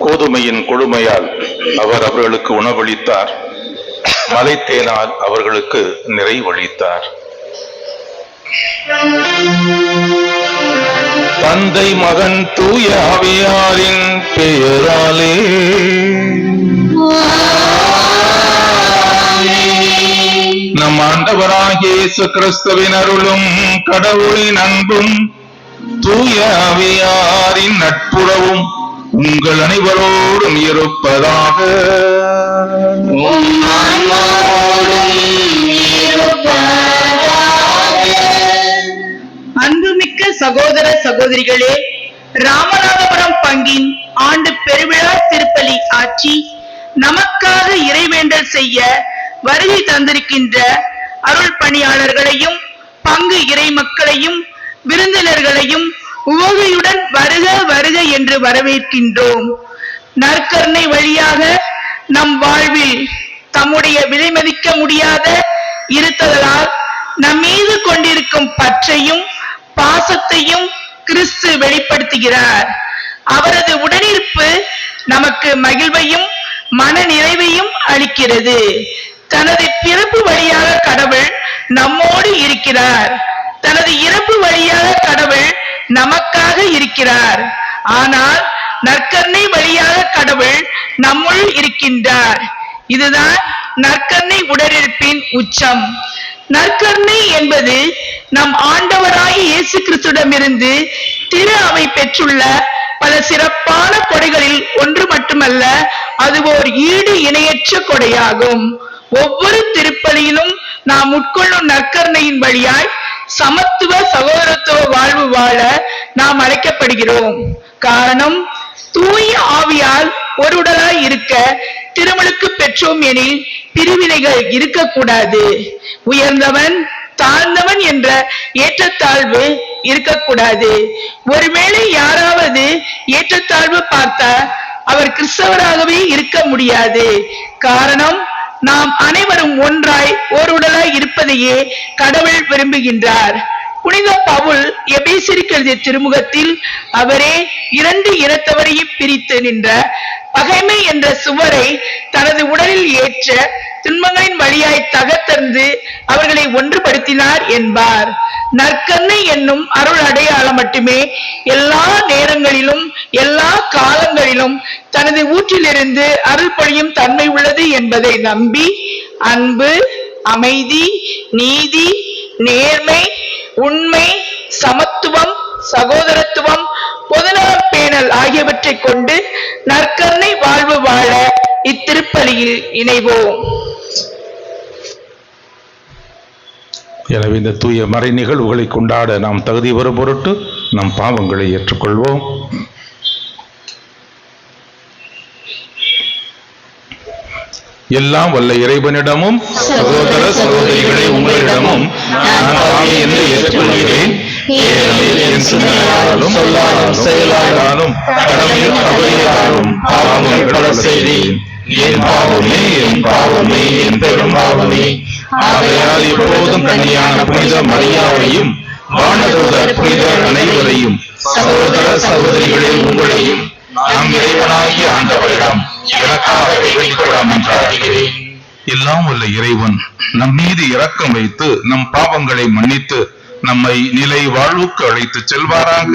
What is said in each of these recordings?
கோதுமையின் கொழுமையால் அவர் அவர்களுக்கு உணவளித்தார், மலைத்தேனால் அவர்களுக்கு நிறைவளித்தார். தந்தை மகன் தூய ஆவியாரின் பெயராலே நம் ஆண்டவராகிய இயேசு கிறிஸ்துவின் அருளும் கடவுளின் அன்பும் தூய ஆவியாரின் நட்புறவும் உங்கள் அனைவரோடும் இருப்பதாக. சகோதரிகளே, ராமநாதபுரம் பங்கின் ஆண்டு பெருவிழா திருப்பலி ஆட்சி நமக்காக இறைவேண்டல் செய்ய வருகை தந்திருக்கின்ற அருள் பணியாளர்களையும் பங்கு இறை மக்களையும் விருந்தினர்களையும் உவகையுடன் வருக வருக என்று வரவேற்கின்றோம். நற்கருணை வழியாக நம் வாழ்வில் தம்முடைய விலைமதிக்க முடியாத இருத்தலால் நம் மீது கொண்டிருக்கும் பற்றையும் பாசத்தையும் கிறிஸ்து வெளிப்படுத்துகிறார். அவரது உடனிருப்பு நமக்கு மகிழ்வையும் மன நிறைவையும் அளிக்கிறது. தனது பிறப்பு வழியாக கடவுள் நம்மோடு இருக்கிறார். தனது இறப்பு வழியாக கடவுள் நமக்காக இருக்கிறார். ஆனால் நற்கருணை வழியாக கடவுள் நம்முள் இருக்கின்றார். இதுதான் நற்கருணை உடனிருப்பின் உச்சம். நற்கருணை என்பது நம் ஆண்டவராகிய இயேசு கிறிஸ்துவிடமிருந்து திரு அவை பெற்றுள்ள பல சிறப்பான கொடைகளில் ஒன்று மட்டுமல்ல, அது ஓர் ஈடு இணையற்ற கொடையாகும். ஒவ்வொரு திருப்பலியிலும் நாம் உட்கொள்ளும் நற்கருணையின் வழியாய் சமத்துவ சகோதரத்துவ வாழ்வு வாழ நாம் அழைக்கப்படுகிறோம். காரணம், தூய ஆவியால் ஒரு உடலாய் இருக்க திருமலுக்கு பெற்றோம் எனில் பிரிவினைகள் இருக்கக்கூடாது. உயர்ந்தவன் தாழ்ந்தவன் என்ற ஏற்றத்தாழ்வு இருக்கக்கூடாது. ஒருவேளை யாராவது ஏற்றத்தாழ்வு பார்த்தா அவர் கிறிஸ்தவராகவே இருக்க முடியாது. காரணம், நாம் அனைவரும் ஒன்றாய் ஓர் உடலாய் இருப்பதையே கடவுள் விரும்புகின்றார். புனித பவுல் எபேசியருக்கு எழுதிய திருமுகத்தில் அவரே இரண்டு இனத்தவரையும் பிரித்து நின்ற பகைமை என்ற சுவரை தனது உடலில் ஏற்ற துன்பங்களின் வழியாய் தகர்த்தெறிந்து அவர்களை ஒன்றுபடுத்தினார் என்பார். நற்கருணை என்னும் அருள் அடையாளம் மட்டுமே எல்லா நேரங்களிலும் எல்லா காலங்களிலும் தனது ஊற்றிலிருந்து அருள் பொழியும் தன்மை உள்ளது என்பதை நம்பி அன்பு, அமைதி, நீதி, நேர்மை, உண்மை, சமத்துவம், சகோதரத்துவம், பொதுநலம் பேணல் ஆகியவற்றை கொண்டு நற்கருணை வாழ்வு வாழ இத்திருப்பலியில் இணைவோம். எனவே இந்த தூய மறை நிகழ்வுகளை கொண்டாட நாம் தகுதி வரும் பொருட்டு நம் பாவங்களை ஏற்றுக்கொள்வோம். எல்லாம் வல்ல இறைவனிடமும் சகோதர சகோதரிகளை உங்களிடமும் நான் பாவி என்று ஏற்றுக்கொள்கிறேன். என் சிந்தனையாலும் சொல்லாலும் செயலாலும் கடமையில் தவறியாலும் பாவங்கள் பல செய்தேன். என் பாவமே என் பாவமே என் பெரும் பாவமே. ஆகையால் இப்போதும் கன்னியான புனித மரியாவையும் வானதூதர் புனிதர் அனைவரையும் சகோதர சகோதரிகளே உங்களையும் நாம் இறைவனாகிய ஆண்டவரிடம் எனக்காக வேண்டிக் கொள்ள மன்றாடுகிறேன். எல்லாம் உள்ள இறைவன் நம் மீது இரக்கம் வைத்து நம் பாவங்களை மன்னித்து நம்மை நிலை வாழ்வுக்கு அழைத்து செல்வாராக.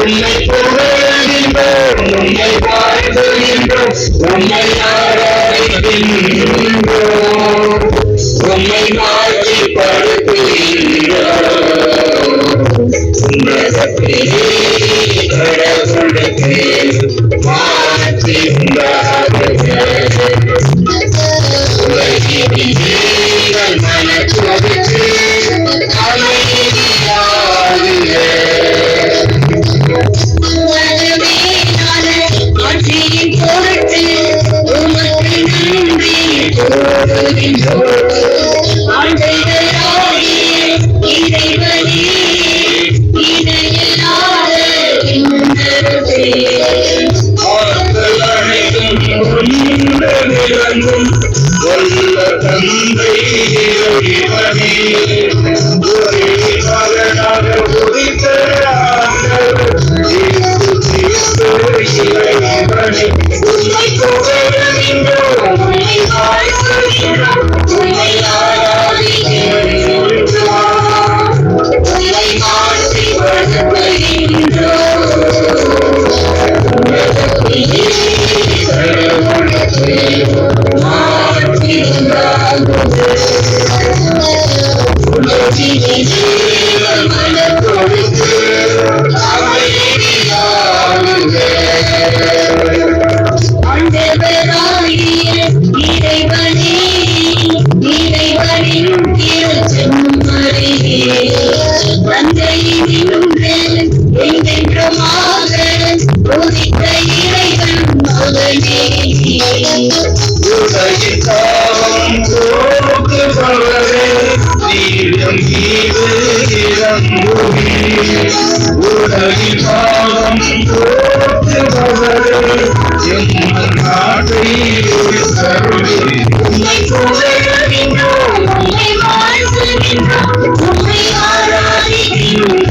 உம்மை புகழ்கின்றோம், உம்மை வாழ்த்துகின்றோம், உம்மை ஆராதிக்கின்றோம், உம்மை மாற்றிப்படுத்துகின்றோம். உன்னதத்திலே கடவுளுக்கு மாற்றி உண்டாகுக. உலகினிலே மனச்சொலுக்கு அமைதியாகுக. ஆட்சியின் பொருட்டு உமக்கு நன்றி கூறுகின்றோம். ஆண்டவராகிய இறைவனே, இணையில்லாத இன்னருளே. ஆற்றல் அனைத்தும் கொண்டதிறங்கும் வல்ல தந்தை இறைவனே, ஒரே மகனாக உதித்த ஆண்டவர் இயேசு கிறிஸ்து இறைவனே, உம்மை புகழ்கின்றோம், உம்மை வாழ்த்துகின்றோம், உம்மை ஆராதிக்கின்றோம், உம்மை மாற்றிப்படுத்துகின்றோம். உன்னதத்திலே கடவுளுக்கு மாற்றி உண்டாகுக. உலகினிலே மனத்தொழுக்கு அமைதியாகுக. ஆண்டவராகிய இறைவனே, இறைவனின் திருச்செம்மறியே, தந்தையினின்று என்றென்றுமாக உதித்த இறைவன் மகனே. உலகின் பாவம் போக்குபவரே, நீரம் மீது இறங்குவீர். உலகின் பாவம் போக்குபவரே, எங்கள் நாட்டை தருவீர். உம்மை புகழ்கின்றோம், உம்மை வாழ்த்துகின்றோம், உம்மை ஆராதிக்கின்றோம்,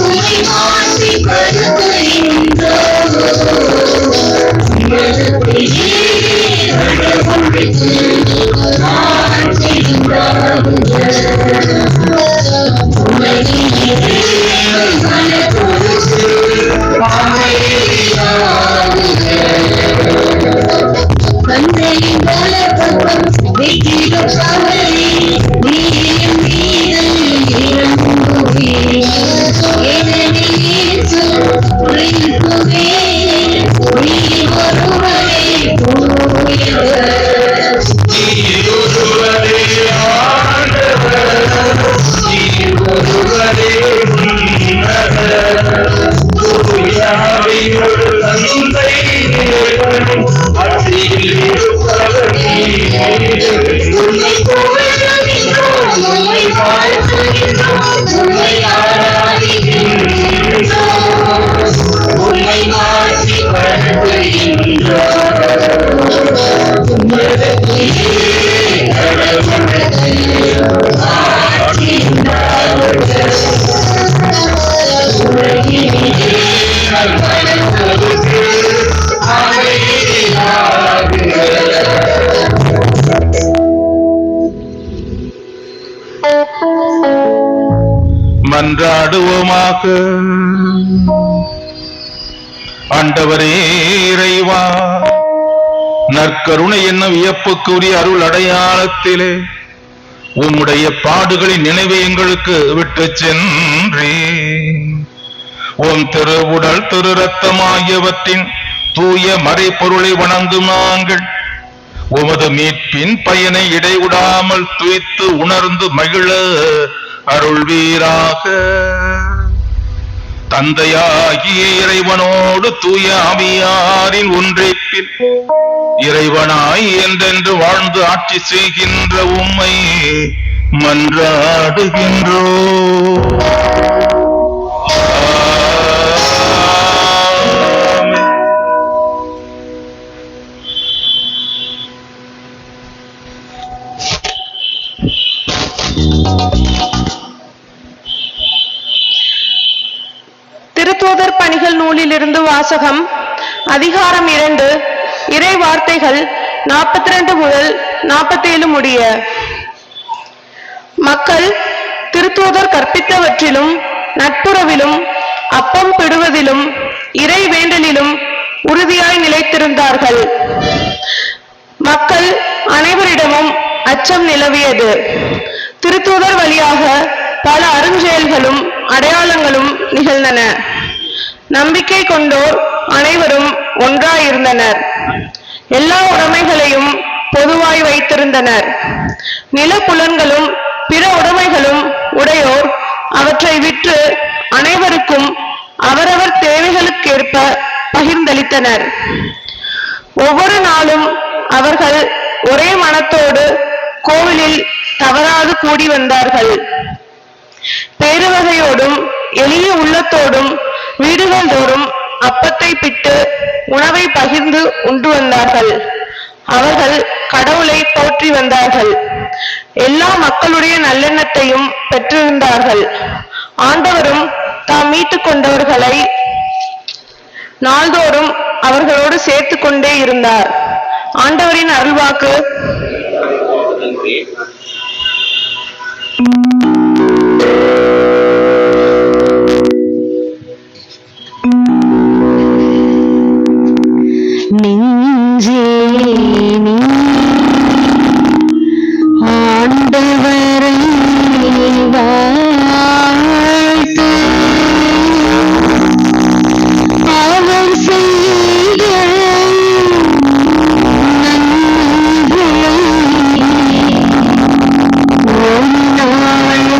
உம்மை மாற்றிப்படுத்துகின்றோம். உன்னதத்திலே கடவுளுக்கு மாற்றி உண்டாகுக. உலகினிலே மனத்தொழுக்கு அமைதியாகுக. தந்தையின் வலப்பக்கம் வீற்றிருப்பவரே, நீரின் மீது இறங்குவீர். ஏனெனில் இயேசு கிறிஸ்துவே, நீர் ஒருவரே தூயவர். நீர் ஒருவரே ஆண்டவர், நீர் ஒருவரே உன்னதர். தூய ஆவியோடு தந்தை இறைவன் ஆட்சியில் இருப்பவர் நீரே. உம்மை புகழ்கின்றோம், உம்மை வாழ்த்துகின்றோம், உம்மை ஆராதிக்கின்றோம், உம்மை மாற்றிப்படுத்துகின்றோம். உன்னதத்திலே கடவுளுக்கு மாற்றி உண்டாகுக. உலகினிலே மனத்தொழுக்கு அமைதியாகுக. மன்றாடுவோமாக. ஆண்டவரே இறைவா, நற்கருணை என்னும் வியப்புக்குரிய அருள் அடையாளத்திலே உம்முடைய பாடுகளின் நினைவை எங்களுக்கு விட்டு சென்றே. உம் திருவுடல் திரு ரத்தமாகியவற்றின் தூய மறைப்பொருளை வணங்கும் நாங்கள் உமது மீட்பின் பயனை இடைவிடாமல் துய்த்து உணர்ந்து மகிழ அருள்வீராக. தந்தையாகிய இறைவனோடு தூய ஆவியாரின் ஒன்றிப்பில் இறைவனாய் என்றென்று வாழ்ந்து ஆட்சி செய்கின்ற உம்மை மன்றாடுகின்றோம். ஆமென். நூலிலிருந்து வாசகம். அதிகாரம் 2, இறை வார்த்தைகள் 42 முதல் 47 முடிய. மக்கள் திருத்தூதர் கற்பித்தவற்றிலும் நட்புறவிலும் அப்பம் பிடுவதிலும் இறை வேண்டலிலும் உறுதியாய் நிலைத்திருந்தார்கள். மக்கள் அனைவரிடமும் அச்சம் நிலவியது. திருத்தூதர் வழியாக பல அருஞ்செயல்களும் அடையாளங்களும் நிகழ்ந்தன. நம்பிக்கை கொண்டோர் அனைவரும் ஒன்றாயிருந்தனர். எல்லா உடைமைகளையும் பொதுவாய் வைத்திருந்தனர். நிலப்புலன்களும் பிற உடைமைகளும் உடையோர் அவற்றை விற்று அனைவருக்கும் அவரவர் தேவைகளுக்கேற்ப பகிர்ந்தளித்தனர். ஒவ்வொரு நாளும் அவர்கள் ஒரே மனத்தோடு கோவிலில் தவறாது கூடி வந்தார்கள். பேருவகையோடும் எளிய உள்ளத்தோடும் வீடுகள் தோறும் அப்பத்தை பிட்டு உணவை பகிர்ந்து உண்டு வந்தார்கள். அவர்கள் கடவுளை போற்றி வந்தார்கள். எல்லா மக்களுடைய நல்லெண்ணத்தையும் பெற்றிருந்தார்கள். ஆண்டவரும் தாம் மீட்டுக் கொண்டவர்களை நாள்தோறும் அவர்களோடு சேர்த்து கொண்டே இருந்தார். ஆண்டவரின் அருள்வாக்கு. ஆண்டவரை வாழ்த்து, அவர் செய்த நன்மைகளை ஒரு நாளும்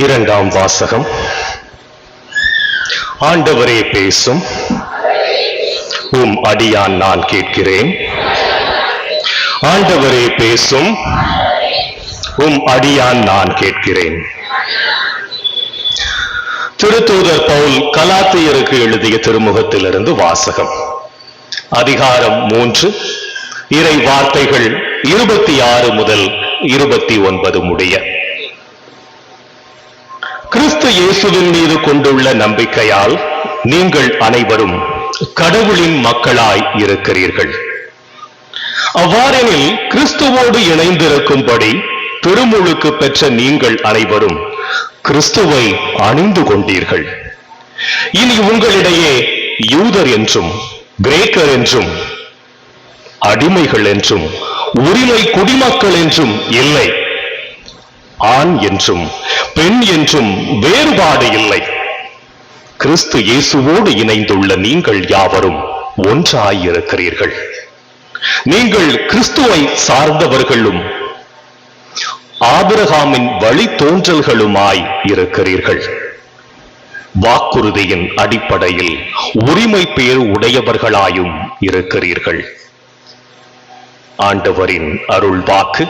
இரண்டாம் வாசகம். ஆண்டவரே பேசும், உம் அடியான் நான் கேட்கிறேன். ஆண்டவரே பேசும், உம் அடியான் நான் கேட்கிறேன். திருத்தூதர் பவுல் கலாத்தியருக்கு எழுதிய திருமுகத்திலிருந்து வாசகம். அதிகாரம் 3, இறை வார்த்தைகள் 26 முதல் 29 முடிய. கிறிஸ்து இயேசுவின் மீது கொண்டுள்ள நம்பிக்கையால் நீங்கள் அனைவரும் கடவுளின் மக்களாய் இருக்கிறீர்கள். அவ்வாறெனில் கிறிஸ்துவோடு இணைந்திருக்கும்படி திருமுழுக்கு பெற்ற நீங்கள் அனைவரும் கிறிஸ்துவை அணிந்து கொண்டீர்கள். இனி உங்களிடையே யூதர் என்றும் கிரேக்கர் என்றும் அடிமைகள் என்றும் உரிமை குடிமக்கள் என்றும் இல்லை. ஆண் என்றும் பெண் என்றும் வேறுபாடு இல்லை. கிறிஸ்து இயேசுவோடு இணைந்துள்ள நீங்கள் யாவரும் ஒன்றாயிருக்கிறீர்கள். நீங்கள் கிறிஸ்துவை சார்ந்தவர்களும் ஆபிரகாமின் வழித்தோன்றல்களுமாய் இருக்கிறீர்கள். வாக்குறுதியின் அடிப்படையில் உரிமை பேறு உடையவர்களாயும் இருக்கிறீர்கள். ஆண்டவரின் அருள் வாக்கு.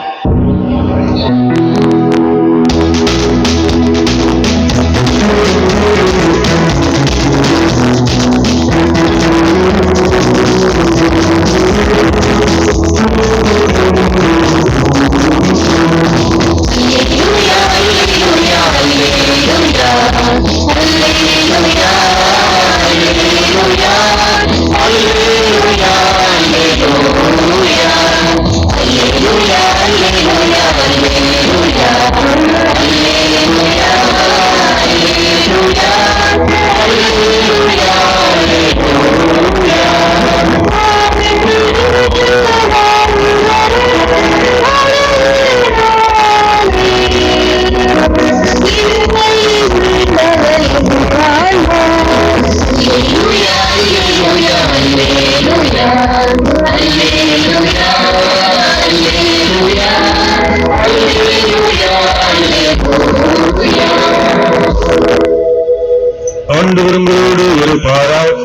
ஆண்டவரோடு இருப்பாராக.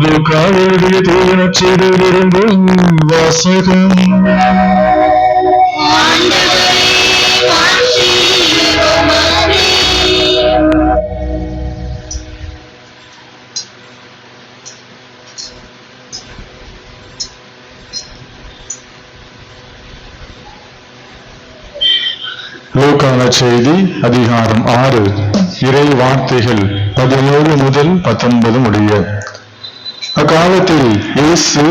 லூக்காவுடைய தூய நற்செய்தியிலிருந்து வாசகம். லூக்கான செய்தி அதிகாரம் 6, இறை வார்த்தைகள் 17 முதல் 19 முடிய. அக்காலத்தில் இயேசு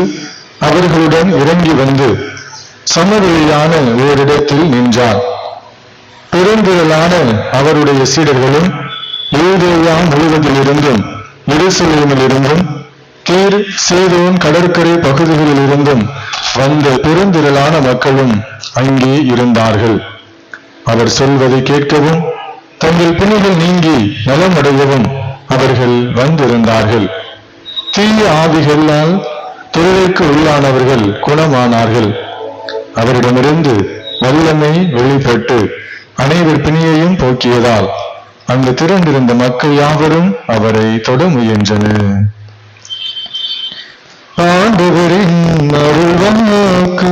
அவர்களுடன் இறங்கி வந்து சமவெளியான ஓரிடத்தில் நின்றார். பெருந்திரளான அவருடைய சீடர்களும் யூதேயா முழுவதிலிருந்தும் எருசலேமிலிருந்தும் தீர் சீதோன் கடற்கரை பகுதிகளிலிருந்தும் வந்த பெருந்திரளான மக்களும் அங்கே இருந்தார்கள். அவர் சொல்வதை கேட்கவும் தங்கள் பிணிகள் நீங்கி நலமடையவும் அவர்கள் வந்திருந்தார்கள். தீய ஆவிகளால் தொழிலுக்கு உள்ளானவர்கள் குணமானார்கள். அவரிடமிருந்து வல்லமை வெளிப்பட்டு அனைவர் பிணியையும் போக்கியதால் அங்கு திரண்டிருந்த மக்கள் யாவரும் அவரை தொட முயன்றனர். ஆண்டவரின் அருள்வாக்கு.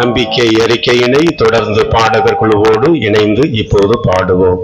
நம்பிக்கை அறிக்கையினை தொடர்ந்து பாடகர் குழுவோடு இணைந்து இப்போது பாடுவோம்.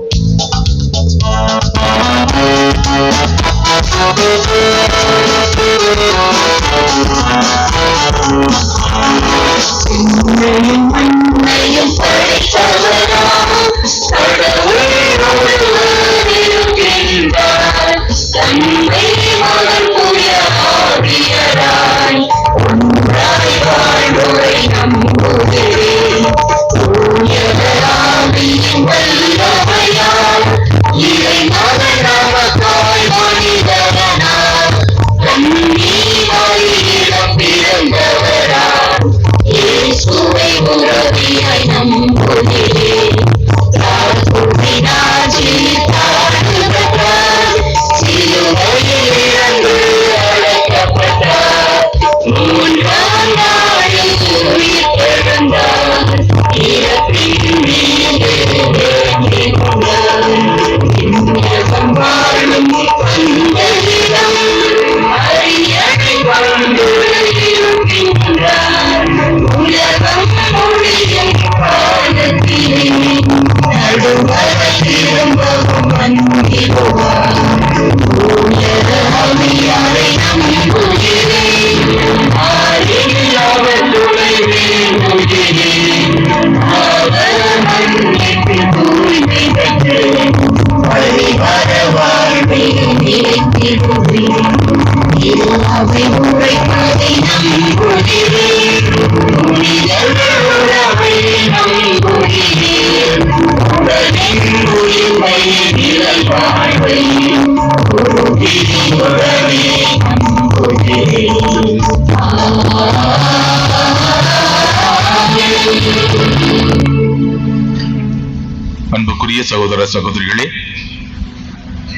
அன்புக்குரிய சகோதர சகோதரிகளே,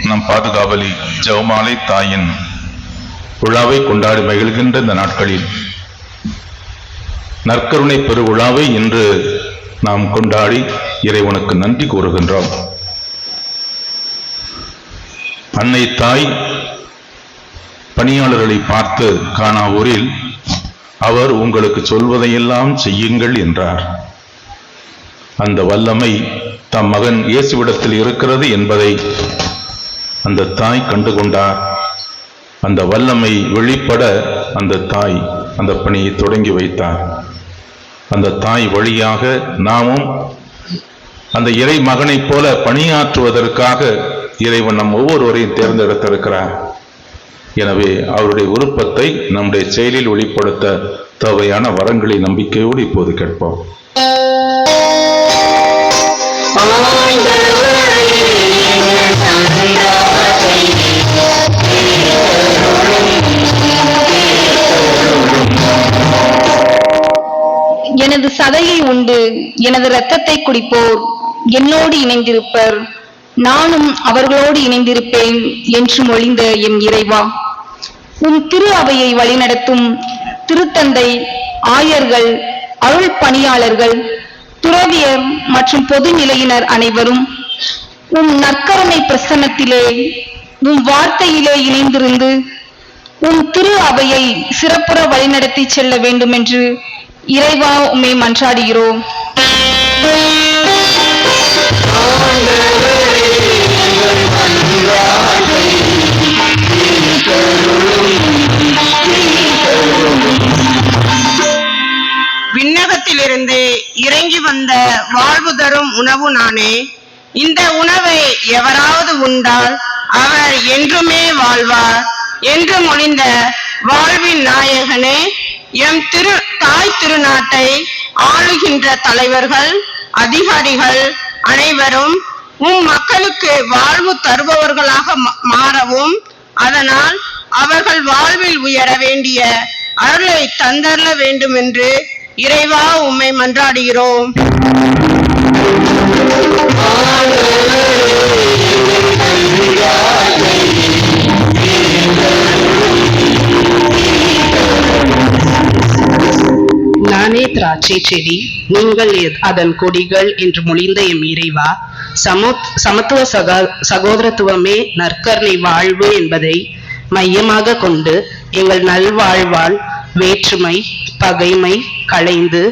நம் பாதுகாவலி ஜெபமாலை தாயின் விழாவை கொண்டாடி மகிழ்கின்ற இந்த நாட்களில் நற்கருணை பெருவிழாவை இன்று நாம் கொண்டாடி இறைவனுக்கு நன்றி கூறுகின்றோம். அன்னை தாய் பணியாளர்களை பார்த்து கானாவூரில் அவர் உங்களுக்கு சொல்வதையெல்லாம் செய்யுங்கள் என்றார். அந்த வல்லமை தம் மகன் இயேசுவிடத்தில் இருக்கிறது என்பதை அந்த தாய் கண்டுகொண்டார். அந்த வல்லமை வெளிப்பட அந்த தாய் அந்த பணியை தொடங்கி வைத்தார். அந்த தாய் வழியாக நாமும் அந்த இறை மகனைப் போல பணியாற்றுவதற்காக இறைவன் நம் ஒவ்வொருவரையும் தேர்ந்தெடுத்திருக்கிறார். எனவே அவருடைய விருப்பத்தை நம்முடைய செயலில் வெளிப்படுத்த தேவையான வரங்களை நம்பிக்கையோடு இப்போது கேட்போம். எனது சதையை உண்டு எனது இரத்தத்தை குடிப்போர் என்னோடு இணைந்திருப்பர், நானும் அவர்களோடு இணைந்திருப்பேன் என்று மொழிந்த எம் இறைவா, உம் திரு அவையை வழிநடத்தும் திருத்தந்தை, ஆயர்கள், அருள் பணியாளர்கள், துறவியர் மற்றும் பொது நிலையினர் அனைவரும் உம் நற்கருணை பிரசன்னத்திலே உம் வார்த்தையிலே இணைந்திருந்து உம் திரு அவையை சிறப்புற வழிநடத்தி செல்ல வேண்டும் என்று இறைவா உம்மை மன்றாடுகிறோம். விண்ணகத்திலிருந்து இறங்கி வந்த வாழ்வு தரும் உணவு நானே. இந்த உணவை எவராவது உண்டால் அவர் என்றுமே வாழ்வார் என்று மொழிந்த வாழ்வின் நாயகனே, எம் தாய் திருநாட்டை ஆளுகின்ற தலைவர்கள், அதிகாரிகள் அனைவரும் மக்களுக்கு வாழ்வு தருபவர்களாக மாறவும், அதனால் அவர்கள் வாழ்வில் உயர வேண்டிய அருளை தந்தரல வேண்டும் என்று இறைவா உம்மை மன்றாடுகிறோம். நானே திராட்சை செடி, நீங்கள் அதன் கொடிகள் என்று மொழிந்த எம் இறைவா, சமத்துவ சகோதரத்துவமே நற்கருணை வாழ்வு என்பதை மையமாக கொண்டு எங்கள் நல்வாழ்வால் வேற்றுமை பகைமை களைந்து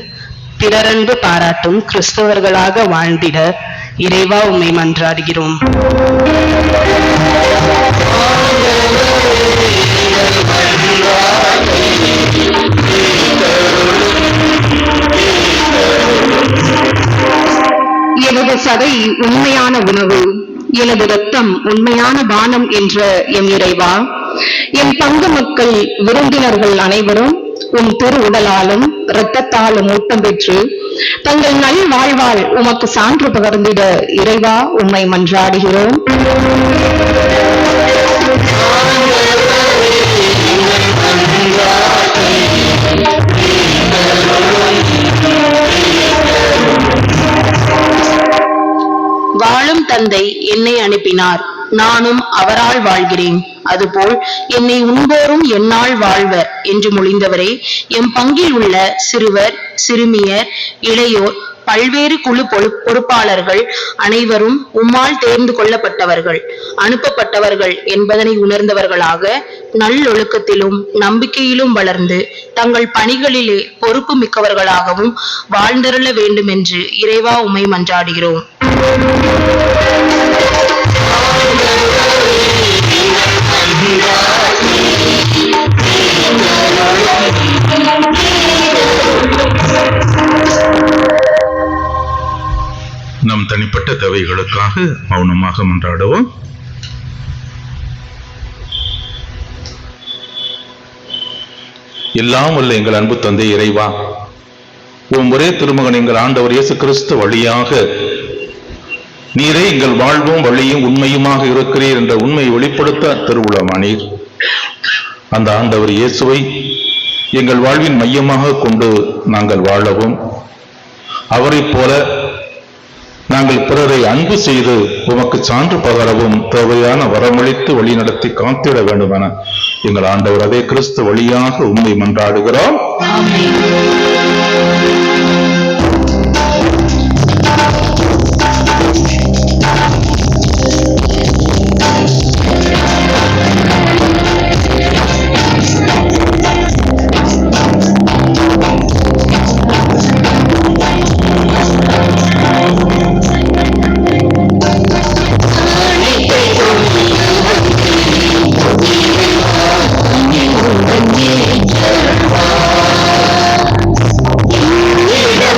பிறரன்பு பாராட்டும் கிறிஸ்தவர்களாக வாழ்ந்திட இறைவா உம்மை மன்றாடுகிறோம். எனது சதை உண்மையான உணவு, எனது ரத்தம் உண்மையான பானம் என்ற எம் இறைவா, என் பங்கு மக்கள் விருந்தினர்கள் அனைவரும் உம் திரு உடலாலும் இரத்தத்தாலும் ஊட்டம் பெற்று தங்கள் நல் வாழ்வால் உமக்கு சான்று பகர்ந்திட இறைவா உம்மை மன்றாடுகிறோம். வாழும் தந்தை என்னை அனுப்பினார், நானும் அவரால் வாழ்கிறேன். அதுபோல் என்னை உண்போரும் என்னால் வாழ்வர் என்று மொழிந்தவரே, எம் பங்கில் உள்ள சிறுவர் சிறுமியர் இளையோர் பல்வேறு குழு பொறுப்பாளர்கள் அனைவரும் உம்மால் தேர்ந்து கொள்ளப்பட்டவர்கள், அனுப்பப்பட்டவர்கள் என்பதனை உணர்ந்தவர்களாக நல்லொழுக்கத்திலும் நம்பிக்கையிலும் வளர்ந்து தங்கள் பணிகளிலே பொறுப்பு மிக்கவர்களாகவும் வாழ்ந்தருள வேண்டும் என்று இறைவா உம்மை மன்றாடுகிறோம். நம் தனிப்பட்ட தேவைகளுக்காக மௌனமாக மன்றாடுவோம். எல்லாம் வல்ல எங்கள் அன்பு தந்தை இறைவா, உம் ஒரே திருமகன் எங்கள் ஆண்டவர் இயேசு கிறிஸ்து வழியாக நீரே எங்கள் வாழ்வும் வழியும் உண்மையுமாக இருக்கிறீர் என்ற உண்மையை வெளிப்படுத்த திருவுளமானீர். அந்த ஆண்டவர் இயேசுவை எங்கள் வாழ்வின் மையமாக கொண்டு நாங்கள் வாழவும், அவரைப் போல நாங்கள் பிறரை அன்பு செய்து உமக்கு சான்று பகரவும் தேவையான வரமளித்து வழிநடத்தி காத்திட வேண்டுமென எங்கள் ஆண்டவர் அதே கிறிஸ்து வழியாக உண்மை மன்றாடுகிறோம். Yeah.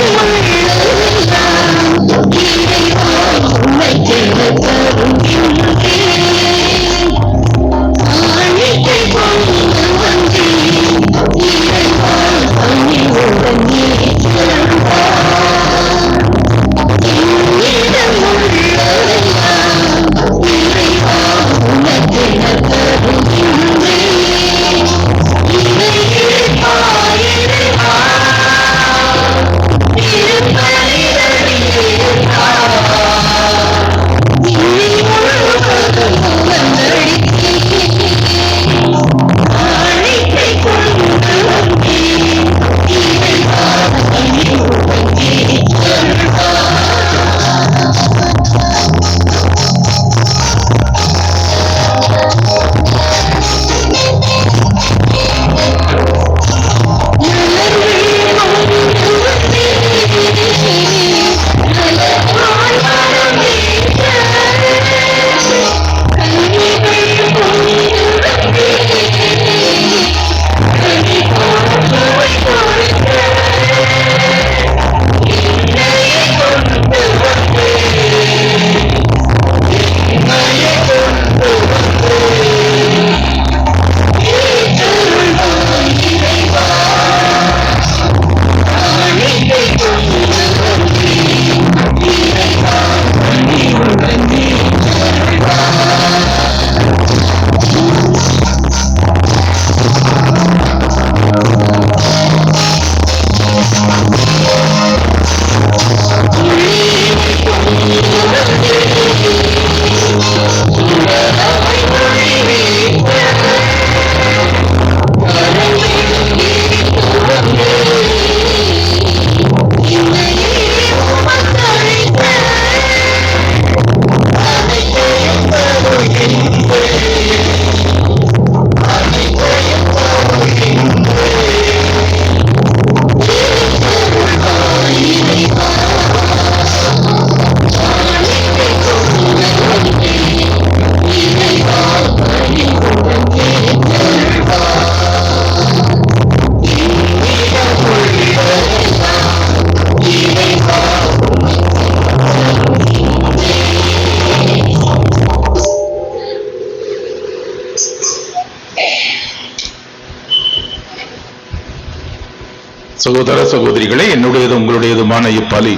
சகோதர சகோதரிகளே, என்னுடையது உங்களுடையதுமான இப்பலி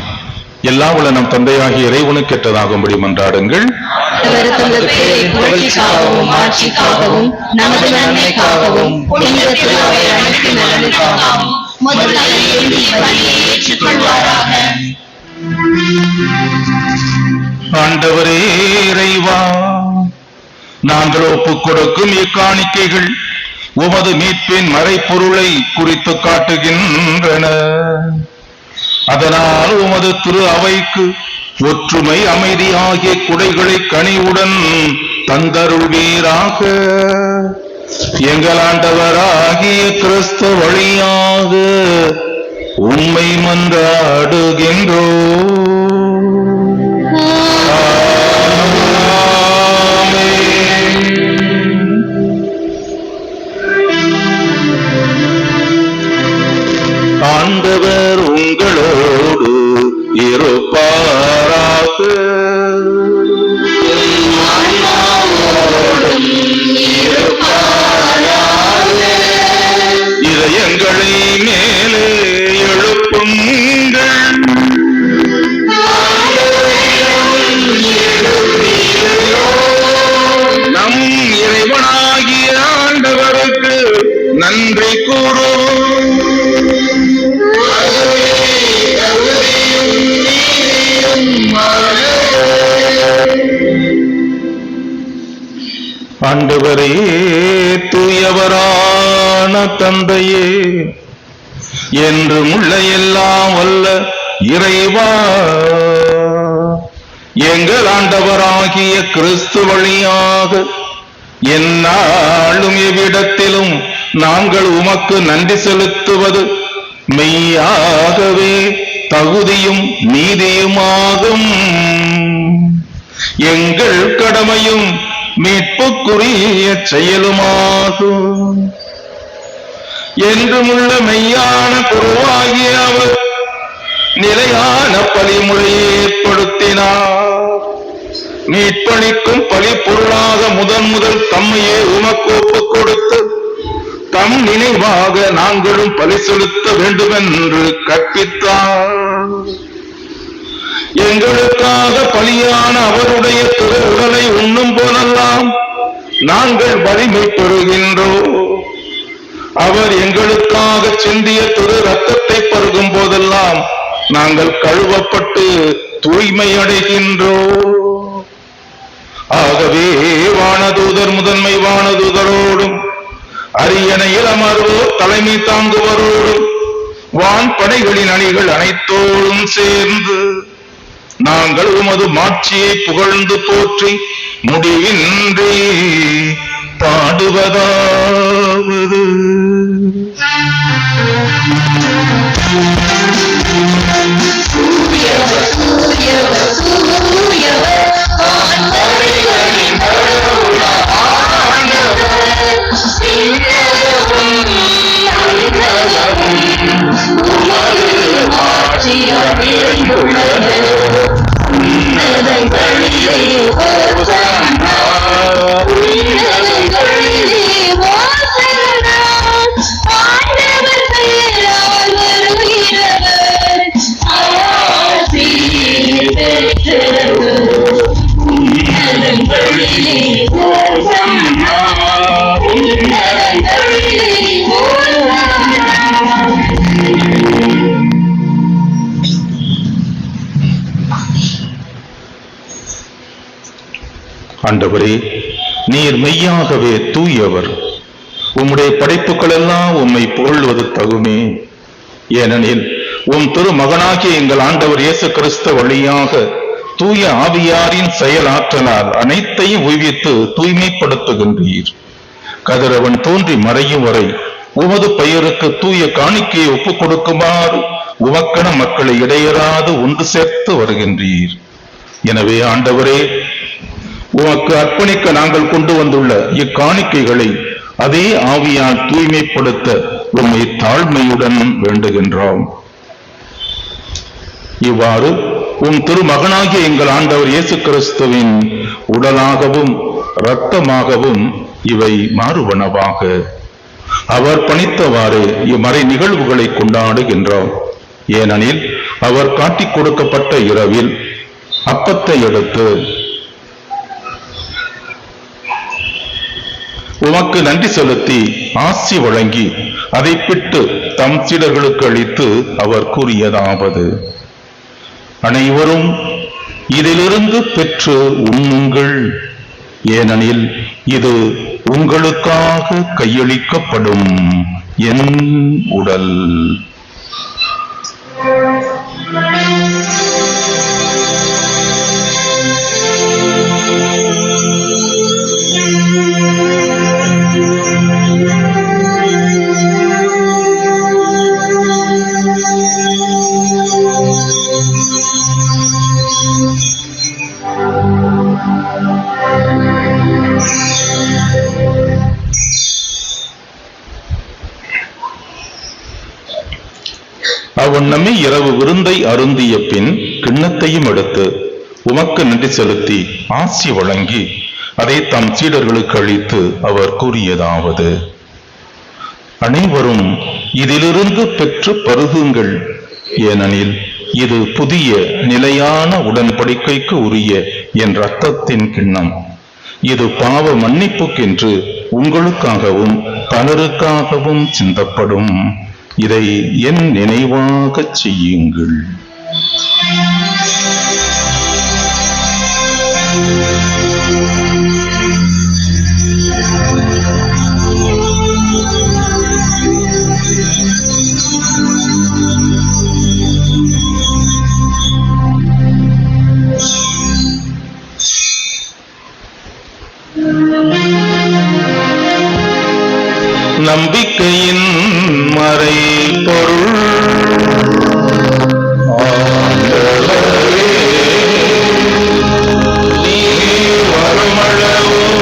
எல்லாம் உள்ள நம் தந்தையாகிய இறைவனுக்கு ஏற்றதாகும்படி மன்றாடுங்கள். அவர் தமது பெயரை புகழ்ச்சிக்காகவும் ஆட்சிக்காகவும் நமது நன்மைக்காகவும் புனித திருவை அனைத்து நலனுக்காகவும் முதலில் எழுதிய பலியை ஏற்றுக்கொள்வாராக. ஆண்டவரே இறைவா, நாங்கள் ஒப்புக் கொடுக்கும் இக்காணிக்கைகள் உமது மீட்பின் மறைப்பொருளை குறித்து காட்டுகின்றன. அதனால் உமது திரு அவைக்கு ஒற்றுமை அமைதி ஆகிய குடைகளை கனிவுடன் தந்தருள்வீராக. எங்கள் ஆண்டவராகிய கிறிஸ்து வழியாக உம்மை மன்றாடுகின்றோம். ஆண்டவர் உங்களோடு இருப்பாராக. இதயங்களை மேலே எழுப்புங்கள். நம் இறைவனாகிய ஆண்டவருக்கு நன்றி கூறும். ஆண்டவரே, தூயவரான தந்தையே, என்றும் உள்ள எல்லாம் வல்ல இறைவா, எங்கள் ஆண்டவராகிய கிறிஸ்து வழியாக எந்நாளும் எவ்விடத்திலும் நாங்கள் உமக்கு நன்றி செலுத்துவது மெய்யாகவே தகுதியும் நீதியுமாகும். எங்கள் கடமையும் மீட்புக்குரிய செயலுமாகும். என்றுமுள்ள மெய்யான குருவாகிய அவர் நிலையான பலிமுறையை ஏற்படுத்தினார். மீட்பளிக்கும் பலிப்பொருளாக முதல் தம்மையே உமக்கு ஒப்புக் கொடுத்து தம் நினைவாக நாங்களும் பலி செலுத்த வேண்டுமென்று கற்பித்தார். எங்களுக்காக பலியான அவருடைய திரு உடலை உண்ணும் போதெல்லாம் நாங்கள் வலிமை பெறுகின்றோம். அவர் எங்களுக்காக சிந்திய திரு ரத்தத்தை பருகும் போதெல்லாம் நாங்கள் கழுவப்பட்டு தூய்மை அடைகின்றோம். ஆகவே வானதூதர் முதன்மை வானதூதரோடும் அரியணையில் அமர்வோர் தலைமை தாங்குவரோடும் வான் படைகளின் அணிகள் அனைத்தோடும் சேர்ந்து நாங்கள் உமது மாட்சியை புகழ்ந்து போற்றி முடிவின்றி பாடுவதாவது. ஆண்டவரே, நீர் மெய்யாகவே தூயவர். உம்முடைய படைப்புகள் எல்லாம் உம்மை புகழ்வது தகுமே. ஏனெனில் உம் திருமகனாகிய எங்கள் ஆண்டவர் இயேசு கிறிஸ்து வழியாக தூய ஆவியாரின் செயலாற்றலால் அனைத்தையும் உய்வித்து தூய்மைப்படுத்துகின்றீர். கதிரவன் தோன்றி மறையும் வரை உமது பெயருக்கு தூய காணிக்கையை ஒப்புக் கொடுக்குமாறு உமக்கென மக்களை இடையறாது ஒன்று சேர்த்து வருகின்றீர். எனவே ஆண்டவரே, உமக்கு அர்ப்பணிக்க நாங்கள் கொண்டு வந்துள்ள இக்காணிக்கைகளை அதே ஆவியால் தூய்மைப்படுத்த உம்மை தாழ்மையுடன் வேண்டுகின்றோம். இவ்வாறு உம் திருமகனாகிய எங்கள் ஆண்டவர் இயேசு கிறிஸ்துவின் உடலாகவும் இரத்தமாகவும் இவை மாறுவனவாக. அவர் பணித்தவாறு இம்மறை நிகழ்வுகளை கொண்டாடுகின்றோம். ஏனெனில் அவர் காட்டிக் கொடுக்கப்பட்ட இரவில் அப்பத்தை எடுத்து உமக்கு நன்றி செலுத்தி ஆசி வழங்கி அதை பிட்டு தம் சீடர்களுக்கு அளித்து அவர் கூறியதாவது: அனைவரும் இதிலிருந்து பெற்று உண்ணுங்கள், ஏனெனில் இது உங்களுக்காக கையளிக்கப்படும் என் உடல். அவ்வண்ணமே இரவு விருந்தை அருந்திய பின் கிண்ணத்தையும் எடுத்து உமக்கு நன்றி செலுத்தி ஆசி வழங்கி அதை தம் சீடர்களுக்கு அளித்து அவர் கூறியதாவது: அனைவரும் இதிலிருந்து பெற்று பருகுங்கள், ஏனெனில் இது புதிய நிலையான உடன்படிக்கைக்கு உரிய என் இரத்தத்தின் கிண்ணம். இது பாவ மன்னிப்புக்கென்று உங்களுக்காகவும் பலருக்காகவும் சிந்தப்படும். இதை என் நினைவாகச் செய்யுங்கள். நம்பிக்கையின் மறை பொருள் ஆண்டவரே, நீர் வருமளவும்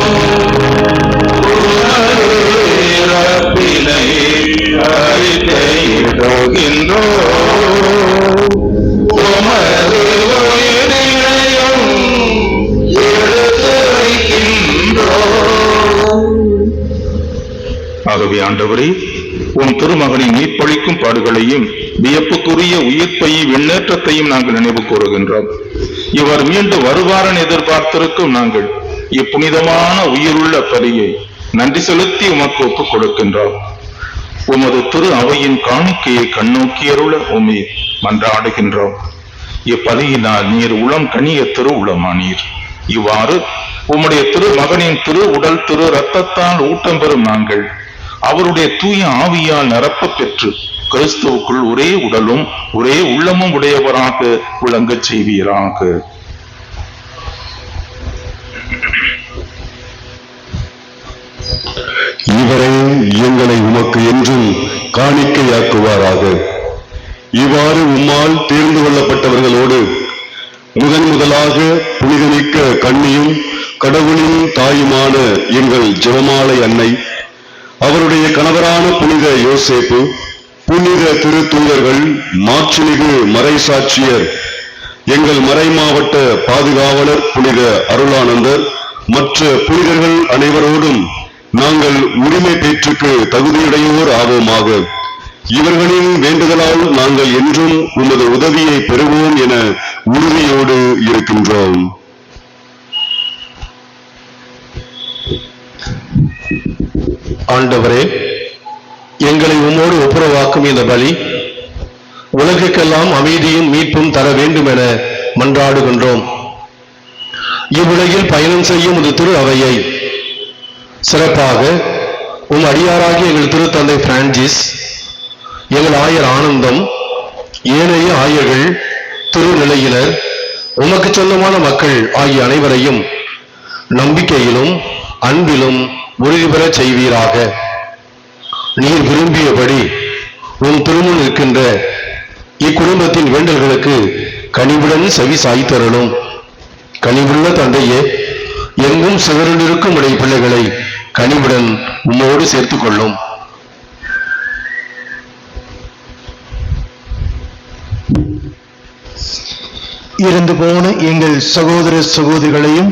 இறப்பினை அறிக்கையிடுகின்றோம். உமது உயிரையும் எடுத்துரைக்கின்றோம். ஆகவே ஆண்டவரே, உன் திருமகனின் மீட்பளிக்கும் பாடுகளையும் வியப்புக்குரிய உயிர்ப்பையும் விண்ணேற்றத்தையும் நாங்கள் நினைவு கூறுகின்றோம். இவர் மீண்டும் வருவாரன் எதிர்பார்த்திருக்கும் நாங்கள் இப்புனிதமான உயிருள்ள பலியை நன்றி செலுத்தி உமக்கு ஒப்புக் கொடுக்கின்றோம். உமது திரு அவையின் காணிக்கையை கண்ணோக்கியருள உம்மை மன்றாடுகின்றோம். இப்பலியினால் நீர் உளம் கனிய திரு உளமானீர். இவ்வாறு உம்முடைய திரு மகனின் திரு உடல் திரு இரத்தத்தால் ஊட்டம் பெறும் நாங்கள் அவருடைய தூய ஆவியால் நிரப்ப பெற்று கிறிஸ்துவுக்குள் ஒரே உடலும் ஒரே உள்ளமும் உடையவராக விளங்கச் செய்வீராக. இவரை எங்களை உமக்கு என்றும் காணிக்கையாக்குவாராக. இவ்வாறு உம்மால் தேர்ந்து கொள்ளப்பட்டவர்களோடு முதலாக புனிதமிக்க கன்னியும் கடவுளின் தாயுமான எங்கள் ஜெபமாலை அன்னை, அவருடைய கணவரான புனித யோசேப்பு, புனித திருத்தூதர்கள், மாட்சிமிகு மறைசாட்சியர், எங்கள் மறை மாவட்ட பாதுகாவலர் புனித அருளானந்தர், மற்ற புனிதர்கள் அனைவரோடும் நாங்கள் உரிமை பேற்றுக்கு தகுதியுடையோர் ஆவோமாக. இவர்களின் வேண்டுதலால் நாங்கள் என்றும் உமது உதவியை பெறுவோம் என உறுதியோடு இருக்கின்றோம். ஆண்டவரே, எங்களை உம்மோடு ஒப்புரவாக்கும் இந்த பலி உலகுக்கெல்லாம் அமைதியும் மீட்பும் தர வேண்டும் என மன்றாடுகின்றோம். இவ்வுலகில் பயணம் செய்யும் ஒரு திரு அவையை சிறப்பாக உம் அடியாராகிய எங்கள் திருத்தந்தை பிரான்சிஸ், எங்கள் ஆயர் ஆனந்தம், ஏனைய ஆயர்கள், திருநிலையினர், உமக்கு சொந்தமான மக்கள் ஆகிய அனைவரையும் நம்பிக்கையிலும் அன்பிலும் உறுதி பெறச் செய்வீராக. நீர் விரும்பியபடி உன் திருமுன் இருக்கின்ற இக்குடும்பத்தின் வேண்டல்களுக்கு கனிவுடன் செவி சாய்த்தருளும். கனிவுள்ள தந்தையே, எங்கும் சிதறிலிருக்கும் உடைய பிள்ளைகளை கனிவுடன் உம்மோடு சேர்த்துக் கொள்ளும். இறந்து போன எங்கள் சகோதர சகோதரிகளையும்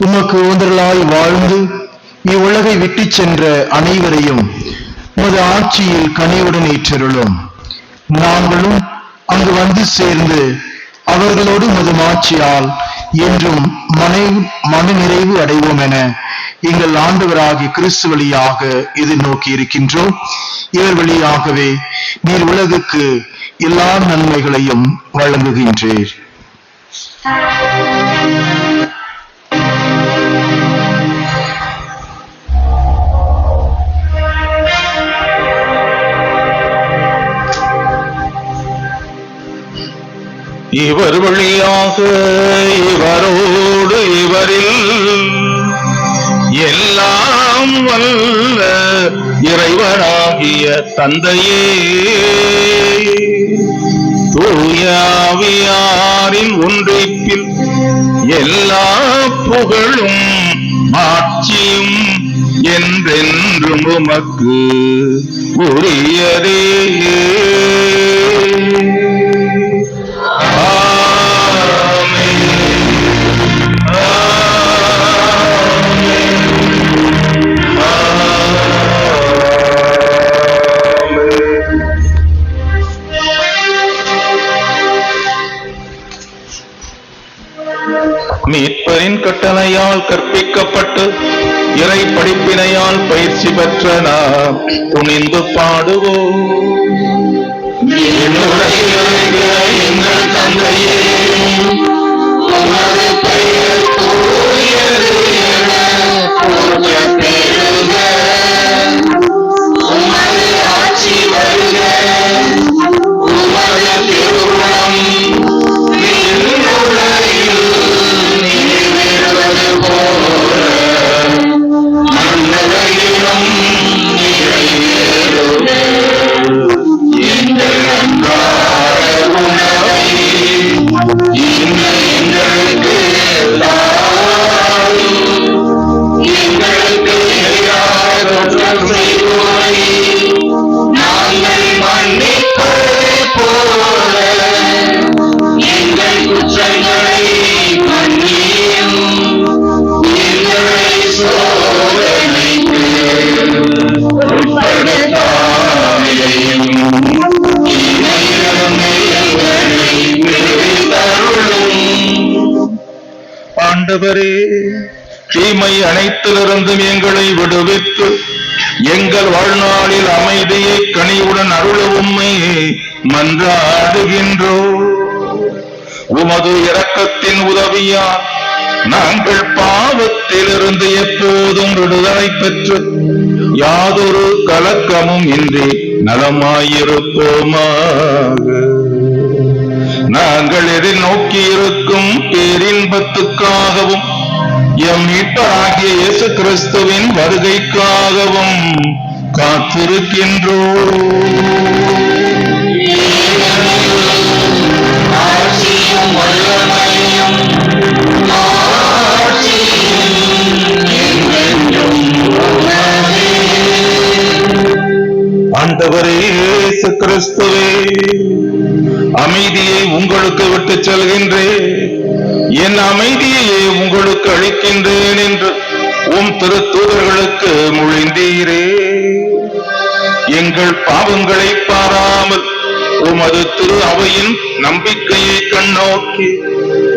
உமக்கு உதறலாய் வாழ்ந்து இவ்வுலகை விட்டுச் சென்ற அனைவரையும் உமது ஆட்சியில் கனிவுடன் ஏற்றருளும். நாங்களும் அங்கு வந்து சேர்ந்து அவர்களோடு உமது ஆட்சியால் என்றும் மன நிறைவு அடைவோம் என எங்கள் ஆண்டவராகிய கிறிஸ்து வழியாக எதிர்நோக்கி இருக்கின்றோம். இவர் வழியாகவே நீர் உலகுக்கு எல்லா நன்மைகளையும் வழங்குகின்றீர். இவர் வழியாக இவரோடு இவரில் எல்லாம் வல்ல இறைவனாகிய தந்தையே, தூய ஆவியாரின் ஒன்றிப்பில் எல்லா புகழும் ஆட்சியும் என்றென்றும் உமக்கு உரியதே. மீட்பரின் கட்டளையால் கற்பிக்கப்பட்டு இறை படிப்பினையால் பயிற்சி பெற்ற நாம் துணிந்து பாடுவோம். எங்கள் தந்தையே, உமது பெயர் தூயது என போற்றப் பெறுக. உமது ஆட்சி வருக. உமது திருவுளம் விண்ணுலகில் நிறைவேறுவது போல மண்ணுலகிலும் நிறைவேறுக. எங்கள் அன்றாட உணவை இன்று எங்களுக்கு தாரும். எங்களுக்கு எதிராக குற்றம் செய்வோரை நாங்கள் மன்னிப்பது போல எங்கள் குற்றங்களை மன்னியும். எங்களை சோதனைக்கு உட்படுத்தாமையும் ஆண்டவரே, தீமை அனைத்திலிருந்தும் எங்களை விடுவித்து எங்கள் வாழ்நாளில் அமைதியை கனிவுடன் அருள உம்மை மன்றாடுகின்றோம். உமது இரக்கத்தின் உதவியால் நாங்கள் பாவத்திலிருந்து எப்போதும் விடுதலை பெற்று யாதொரு கலக்கமும் இன்றி நலமாயிருப்போமாக. நாங்கள் எதிர்நோக்கி இருக்கும் பேரின்பத்துக்காகவும் எம் மீட்பராகிய இயேசு கிறிஸ்துவின் வருகைக்காகவும் காத்திருக்கின்றோம். ஆட்சியும் வல்லமையும் ஆண்டவரே இயேசு கிறிஸ்துவே, அமைதியை உங்களுக்கு விட்டு செல்கின்றேன், என் அமைதியையே உங்களுக்கு அளிக்கின்றேன் என்று உம் திருத்தூதர்களுக்கு மொழிந்தீரே. எங்கள் பாவங்களை பாராமல் உமது திரு அவையின் நம்பிக்கையை கண்ணோக்கி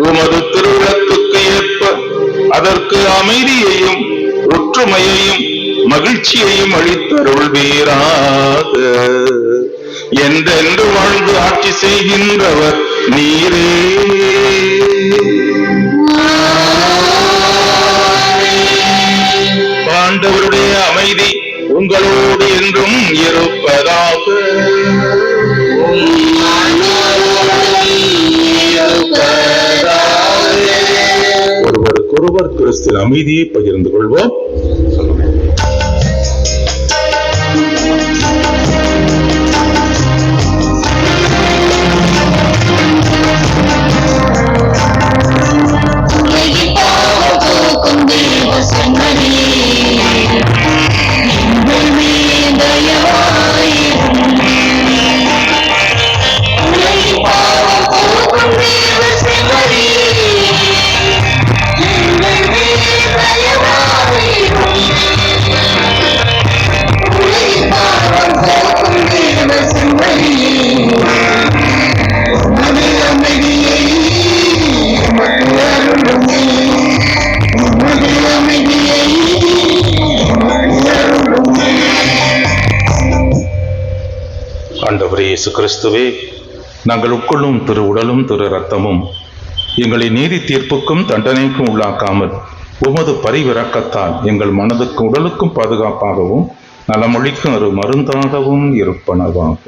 உமது திருவிழத்துக்கு ஏற்ப அதற்கு அமைதியையும் ஒற்றுமையையும் மகிழ்ச்சியையும் அளித்தருள்வீராக. என்றென்று வாழ்ந்து ஆட்சி செய்கின்றவர் நீரே. ஆண்டவருடைய அமைதி உங்களோடு என்றும் இருப்பதாக. ஒருவருக்கொருவர் கிறிஸ்துவின் அமைதியை பகிர்ந்து கொள்வோம். ஆண்டவரே இயேசு கிறிஸ்துவே, நாங்கள் உட்கொள்ளும் திரு உடலும் திரு இரத்தமும் எங்களை நீதி தீர்ப்புக்கும் தண்டனைக்கும் உள்ளாக்காமல் உமது பரிவிரக்கத்தால் எங்கள் மனதுக்கும் உடலுக்கும் பாதுகாப்பாகவும் நலமொழிக்கும் ஒரு மருந்தாகவும் இருப்பனவாக.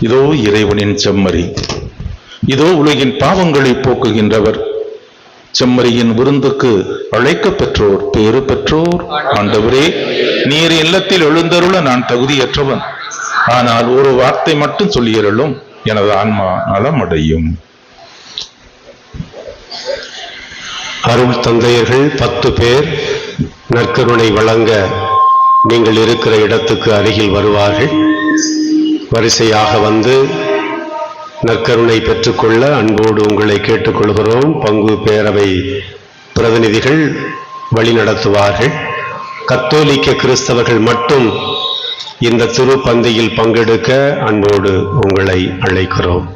இதோ இறைவனின் செம்மறி, இதோ உலகின் பாவங்களை போக்குகின்றவர். செம்மறியின் விருந்துக்கு அழைக்க பெற்றோர் பேறு பெற்றோர். ஆண்டவரே, நீர் இல்லத்தில் எழுந்தருள நான் தகுதியற்றவன், ஆனால் ஒரு வார்த்தை மட்டும் சொல்லியருளும், எனது ஆன்மா நலமடையும். அருள் தந்தையர்கள் 10 பேர் நற்கருணை வழங்க நீங்கள் இருக்கிற இடத்துக்கு அருகில் வருவார்கள். வரிசையாக வந்து நற்கருணை பெற்றுக்கொள்ள அன்போடு உங்களை கேட்டுக்கொள்கிறோம். பங்கு பேரவை பிரதிநிதிகள் வழிநடத்துவார்கள். கத்தோலிக்க கிறிஸ்தவர்கள் மட்டும் இந்த திருப்பந்தியில் பங்கெடுக்க அன்போடு உங்களை அழைக்கிறோம்.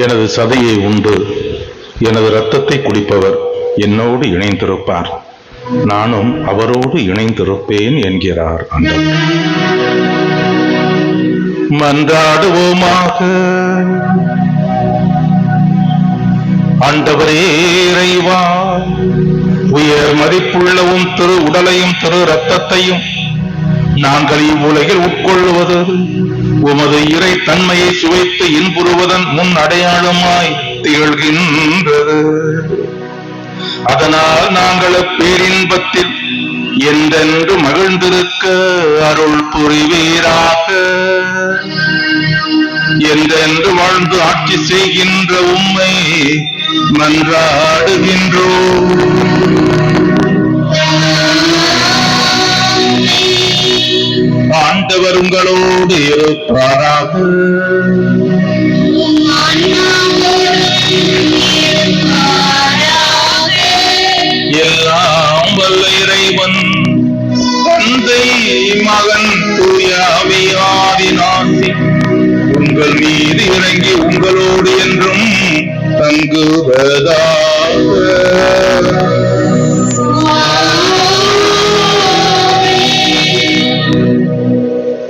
எனது சதையை உண்டு எனது இரத்தத்தை குடிப்பவர் என்னோடு இணைந்திருப்பார், நானும் அவரோடு இணைந்திருப்பேன் என்கிறார் ஆண்டவர். மன்றாடுவோமாக. ஆண்டவரே இறைவா, உயர் மதிப்புள்ளவும் திரு உடலையும் திரு இரத்தத்தையும் நாங்கள் இவ்வுலகில் உட்கொள்வது உமது இறை தன்மையை சுவைத்து இன்புறுவதன் முன் அடையாளமாய் திகழ்கின்றது. அதனால் நாங்கள் பேரின்பத்தில் என்றென்று மகிழ்ந்திருக்க அருள் புரிவீராக. என்றென்று வாழ்ந்து ஆட்சி செய்கின்ற உம்மை மன்றாடுகின்றோம். ஆண்டவர் உங்களோடு இருப்பாராக. எல்லாம் வல்ல இறைவன் தந்தை மகன் தூய ஆவியாரின் ஆசி உங்கள் மீது இறங்கி உங்களோடு என்றும் தங்குவதாக.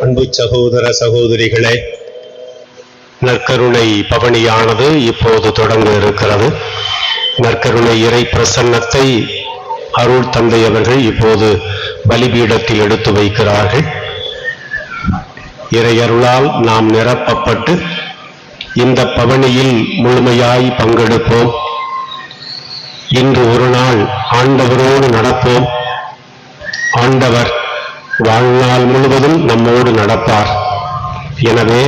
அன்பு சகோதர சகோதரிகளே, நற்கருணை பவனியானது இப்போது தொடங்க இருக்கிறது. நற்கருணை இறை பிரசன்னத்தை அருள் தந்தை அவர்கள் இப்போது பலிபீடத்தில் எடுத்து வைக்கிறார்கள். இறையருளால் நாம் நிரப்பப்பட்டு இந்த பவனியில் முழுமையாய் பங்கெடுப்போம். இன்று ஒரு நாள் ஆண்டவரோடு நடப்போம். ஆண்டவர் வாழ்நாள் முழுவதும் நம்மோடு நடப்பார். எனவே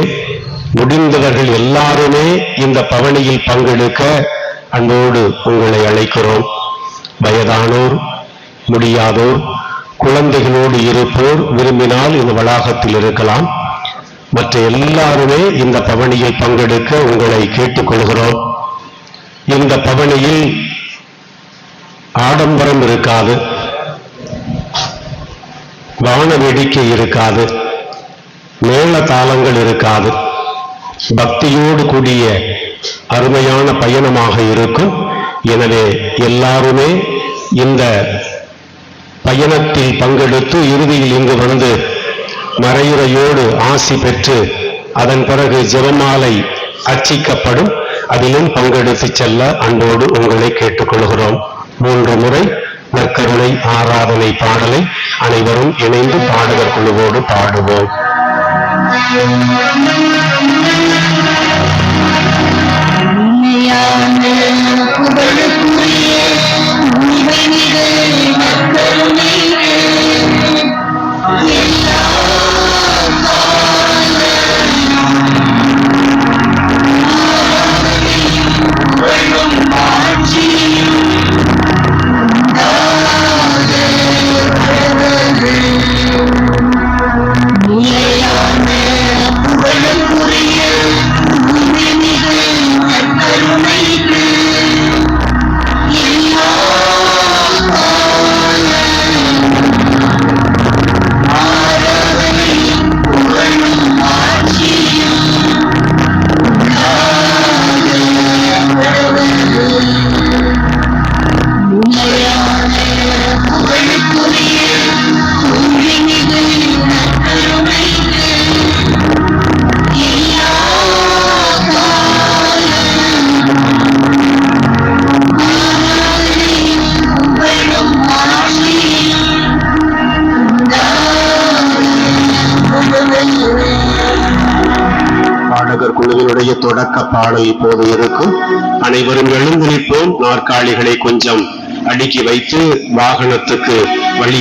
முடிந்தவர்கள் எல்லாருமே இந்த பவனியில் பங்கெடுக்க அன்போடு உங்களை அழைக்கிறோம். வயதானோர், முடியாதோர், குழந்தைகளோடு இருப்போர் விரும்பினால் இந்த வளாகத்தில் இருக்கலாம். மற்ற எல்லாருமே இந்த பவனியில் பங்கெடுக்க உங்களை கேட்டுக்கொள்கிறோம். இந்த பவனியில் ஆடம்பரம் இருக்காது, வான வேடிக்கை இருக்காது, மேள தாளங்கள் இருக்காது. பக்தியோடு கூடிய அருமையான பயணமாக இருக்கும். எனவே எல்லாருமே இந்த பயணத்தில் பங்கெடுத்து இறுதியில் இங்கு வந்து மறையுறையோடு ஆசி பெற்று அதன் பிறகு ஜெபமாலை அர்ச்சிக்கப்படும். அதிலும் பங்கெடுத்து செல்ல அன்போடு உங்களை கேட்டுக்கொள்கிறோம். 3 முறை நற்கருணை ஆராதனை பாடலை அனைவரும் இணைந்து பாடகர் குழுவோடு பாடுவோம். பாடகர் குழுவினுடைய தொடக்க பாடல் இப்போது இருக்கும். அனைவரும் எழுந்து நிற்போம். நாற்காலிகளை கொஞ்சம் அடுக்கி வைத்து வாகனத்துக்கு வழி